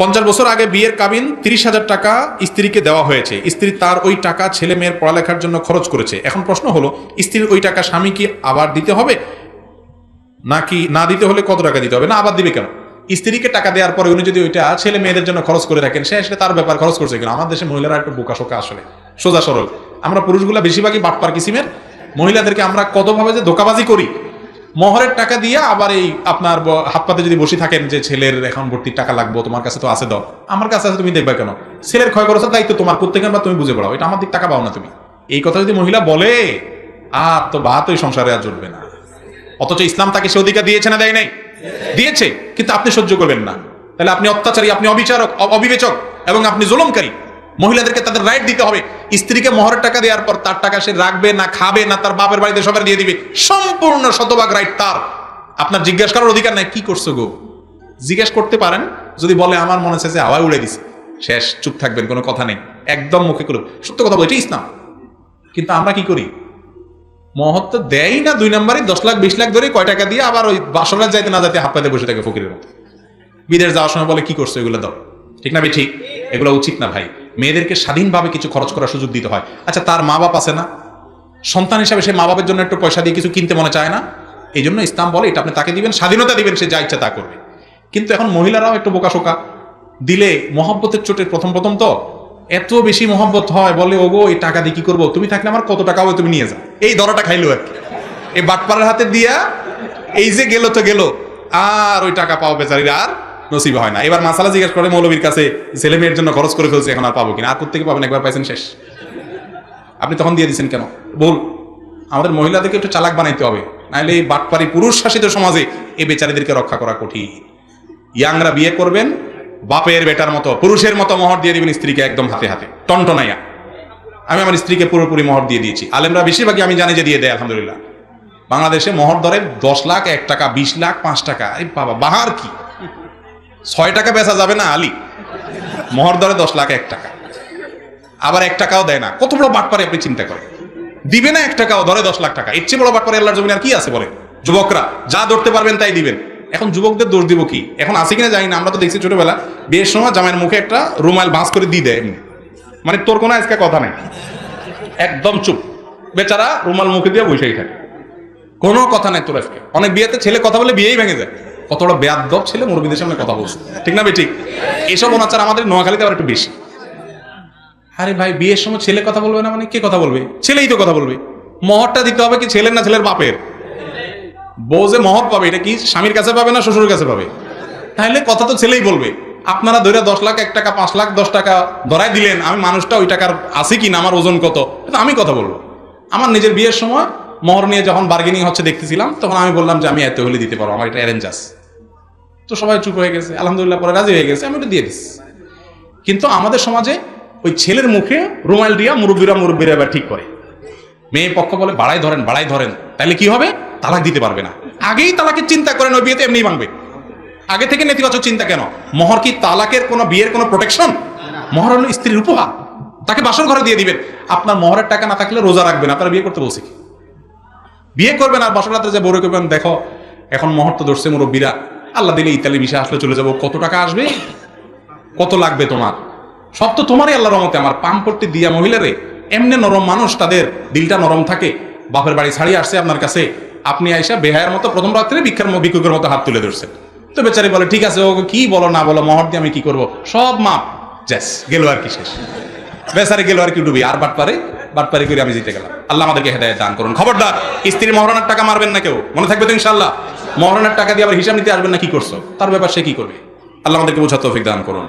50 বছর আগে বিয়ের কাবিন 30,000 টাকা স্ত্রীকে দেওয়া হয়েছে। স্ত্রী তার ওই টাকা ছেলে মেয়ের পড়ালেখার জন্য খরচ করেছে। এখন প্রশ্ন হলো, স্ত্রীর ওই টাকা স্বামী কি আবার দিতে হবে, নাকি না দিতে হলে কত টাকা দিতে হবে, না আবার দিবে কেন? স্ত্রীকে টাকা দেওয়ার পরে উনি যদি ওইটা ছেলে মেয়েদের জন্য খরচ করে রাখেন, সে আসলে তার ব্যাপার, খরচ করছে কেন? আমার দেশে মহিলারা একটু বোকাশোকা, আসলে সোজা সরল। আমরা পুরুষগুলা বেশিরভাগই বাটপার কিসিমের। মহিলাদেরকে আমরা কতভাবে যে ধোকাবাজি করি। মহরের টাকা দিয়ে আবার এই আপনার হাত পাতে যদি বসে থাকেন যে ছেলের এখন ভর্তির টাকা লাগবে, তোমার কাছে তো আছে, দাও। আমার কাছে আছে, তুমি দেখবা কেন? ছেলের ক্ষয় খরচের দায়িত্ব তোমার, প্রত্যেকের বা তুমি বুঝে পড়াও, এটা আমার দিক টাকা পাও না তুমি। এই কথা যদি মহিলা বলে, আর তো ভাত ওই সংসারে আর জুটবে না। অথচ ইসলাম তাকে সে অধিকার দিয়েছে না দেয় নাই? দিয়েছে, কিন্তু আপনি সহ্য করবেন না। তাহলে আপনি অত্যাচারী, আপনি অবিচারক, অবিবেচক এবং আপনি জুলুমকারী। মহিলাদেরকে তাদের রাইট দিতে হবে। স্ত্রীকে মহরের টাকা দেওয়ার পর তার টাকা সে রাখবে না খাবে না তার বাপের বাড়িতে সবার দিয়ে দিবে, সম্পূর্ণ শতভাগ রাইট তার। আপনার জিজ্ঞাসা করার অধিকার নাই কি করছো গো। জিজ্ঞেস করতে পারেন, যদি বলে আমার মনে হচ্ছে যে হাওয়ায় উড়ে দিছে, শেষ, চুপ থাকবেন, কোনো কথা নেই, একদম মুখে করে সত্য কথা বলে, এটাই ইসলাম। কিন্তু আমরা কি করি, মহর তো দেয় না, 2 নম্বরে 10 লাখ 20 লাখ ধরে কয় টাকা দিয়ে আবার ওই বাসরাত যাইতে না যাইতে হাত পাতে বসে থাকে ফকিরের মতো। বিদেশ যাওয়ার সময় বলে কি করছো, এগুলো দাও। ঠিক না ভাই? ঠিক, এগুলো উচিত না ভাই। মেয়েদেরকে স্বাধীনভাবে কিছু খরচ করার সুযোগ দিতে হয়। আচ্ছা, তার মা বাপ আছে না, সন্তান হিসাবে সে মা বাপের জন্য একটু পয়সা দিয়ে কিছু কিনতে মনে চায় না? এই জন্য ইসলাম বলে এটা আপনি তাকে দিবেন, স্বাধীনতা দিবেন, সে যা ইচ্ছা তা করবে। কিন্তু এখন মহিলারাও একটু বোকাশোকা, দিলে মহব্বতের চোটে প্রথম তো এত বেশি মহব্বত হয়, বলে ওগো এই টাকা দিয়ে কি করবো, তুমি থাকলে আমার কত টাকা হবে, তুমি নিয়ে যাও। এই ধরাটা খাইলো আর কি, এই বাটপাড়ার হাতে দিয়া এই যে গেল তো গেল, আর ওই টাকা পাও বেচারিরা আর নসিব হয় না। এবার মাসালা জিজ্ঞেস করে মৌলবীর কাছে, ছেলে মেয়ের জন্য খরচ করে ফেলছে, এখন আর পাবো কিনা? আর কোত্থেকে পাবেন, একবার পাইছেন শেষ। আপনি তখন দিয়ে দিচ্ছেন কেন? বল, আমাদের মহিলাদেরকে একটু চালাক বানাইতে হবে, নাহলে এই বাটপাড়ি পুরুষ শাসিত সমাজে এই বেচারিদেরকে রক্ষা করা কঠিন। ইয়াংরা বিয়ে করবেন, বাপের বেটার মতো পুরুষের মতো মহর দিয়ে দিবেন স্ত্রীকে, একদম হাতে হাতে টনটনাইয়া। আমি আমার স্ত্রীকে পুরোপুরি মহর দিয়ে দিয়েছি। আলেমরা বেশিরভাগই আমি জানি যে দিয়ে দেয়, আলহামদুলিল্লাহ। বাংলাদেশে মহর দরে 10 লাখ 1 টাকা, 20 লাখ 5 টাকা। এই বাবা, বাহার কি 6 টাকা বেচা যাবে না আলী? মহর দরে 10 লাখ 1 টাকা, আবার 1 টাকাও দেয় না। কত বড় বাটপারে আপনি চিন্তা করেন। দিবে না 1 টাকাও, ধরে 10 লাখ টাকা। এর চেয়ে বড় বাটপারে আল্লাহর জমিনে আর কি আছে বলে? যুবকরা যা ধরতে পারবেন তাই দিবেন। এখন যুবকদের দোষ দিব কি? এখন আছে কিনা জানি না, আমরা তো দেখছি ছোটবেলা বিয়ের সময় জামাইয়ের মুখে একটা রুমাল ভাঁজ করে দিয়ে দেয়, এমনি, মানে তোর কোনো আজকে কথা নেই, একদম চুপ, বেচারা রুমাল মুখে দিয়ে বসেই থাকে, কোনো কথা নেই তোর আজকে। অনেক বিয়েতে ছেলে কথা বলে বিয়েই ভেঙে যায়। কত বড় বেয়াদব ছেলে মুরব্বিদের সামনে কথা বলছে, ঠিক না ভাই? ঠিক। এসব অনাচার আমাদের নোয়াখালীতে আবার একটু বেশি। আরে ভাই, বিয়ের সময় ছেলে কথা বলবে না মানে কে কথা বলবে? ছেলেই তো কথা বলবে। মহরটা দিতে হবে কি ছেলের না ছেলের বাপের? বউ যে মহর পাবে, এটা কি স্বামীর কাছে পাবে না শ্বশুরের কাছে পাবে? তাহলে কথা তো ছেলেই বলবে। আপনারা ধরে 10 লাখ 1 টাকা 5 লাখ 10 টাকা ধরাই দিলেন, আমি মানুষটা ওই টাকার আছে কি না, আমার ওজন কত, আমি কথা বলবো। আমার নিজের বিয়ের সময় মহর নিয়ে যখন বার্গেনিং হচ্ছে দেখতেছিলাম, তখন আমি বললাম যে আমি এত হলে দিতে পারবো, আমার এটা অ্যারেঞ্জ আছে। তো সবাই চুপ হয়ে গেছে, আলহামদুলিল্লাহ, পরে রাজি হয়ে গেছে, আমি ওটা দিয়ে দিচ্ছি। কিন্তু আমাদের সমাজে ওই ছেলের মুখে রুমাল দিয়া মুরব্বীরা এবার ঠিক করে। মেয়ে পক্ষ বলে বাড়াই ধরেন, তাহলে কি হবে? তালাক দিতে পারবে না। আগেই তালাকের চিন্তা করেন, ওই বিয়েতে এমনি ভাঙবে। আগে থেকে নেতিবাচক চিন্তা কেন? মহর কি তালাকের কোনো, বিয়ের কোনো প্রোটেকশন? মহর হলো স্ত্রীর উপহার, তাকে বাসর ঘরে দিয়ে দিবেন। আপনার মহরের টাকা না থাকলে রোজা রাখবেন, আপনারা বিয়ে করতে বলছে কি? বিয়ে করবেন আর বাসর রাতে যে বড় করবেন, দেখো এখন মহর তো ধরছে মুরব্বীরা, আল্লাহ দিলে ইতালি ভিসা আসলে চলে যাবো, কত টাকা আসবে, কত লাগবে তোমার, সব তো তোমারই আল্লাহর রহমতে। আমার পাম্পট্টি দিয়া মহিলারে, এমনি নরম মানুষ, তাদের দিলটা নরম থাকে। বাপের বাড়ি ছাড়িয়ে আসছে আপনার কাছে, আপনি আইসা বেহায়ের মতো প্রথম রাত্রে ভিক্ষুকের মতো হাত তুলে ধরছেন। তো বেচারি বলে ঠিক আছে, ও কি বলো না বলো, মহর দিয়ে আমি কি করবো, সব মাপ, জ্যাস গেল আর কি, শেষ, বেচারি গেল আর কি, ডুবি। আর বাটপারি করে আমি জিতে গেলাম। আল্লাহ আমাদেরকে হেদায়েত দান করুন। খবরদার, স্ত্রীর মহরানার টাকা মারবেন না কেউ, মনে থাকবে তো ইনশাআল্লাহ। মহরানার টাকা দিয়ে আবার হিসাব নিতে আসবেন না কি করছো, তার ব্যাপার, সে কি করবে। আল্লাহ আমাদেরকে বোঝার তৌফিক দান করুন।